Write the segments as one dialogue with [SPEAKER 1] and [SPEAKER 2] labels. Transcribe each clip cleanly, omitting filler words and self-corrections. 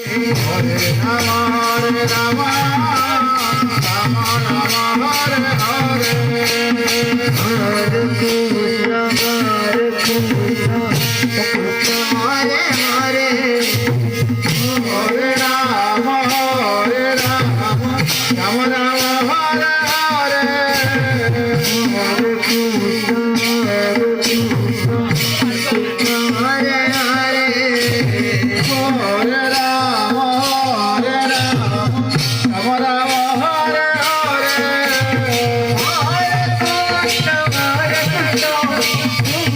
[SPEAKER 1] Hare Rama Hare Rama Rama Rama Hare Hare Hare Krishna Hare Krishna Hare Hare Hare Rama Hare Rama Rama Rama Hare Hare Hare Krishna Hare Krishna Hare Hare Hare Rama Hare Rama Rama Rama Hare Hare Hare Krishna Hare Krishna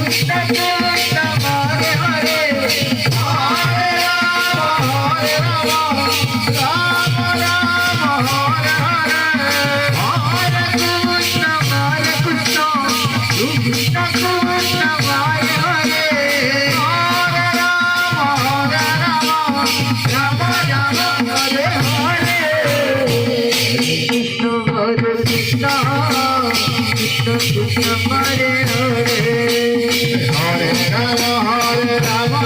[SPEAKER 1] Krishna Krishna Hare Hare Hare Rama Hare Rama Rama Rama Hare Hare Hare Krishna Hare Krishna Krishna Krishna Hare Hare Hare Rama Hare Rama Rama Rama Hare Hare Krishna Hare Krishna Krishna Krishna Hare Hare Hare Rama Hare Rama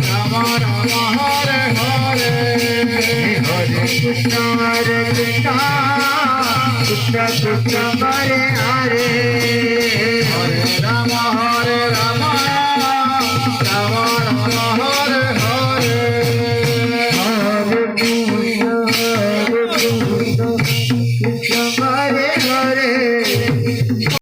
[SPEAKER 1] Rama Rama Hare Hare Hare Krishna Hare Krishna Krishna Krishna Hare Hare Hare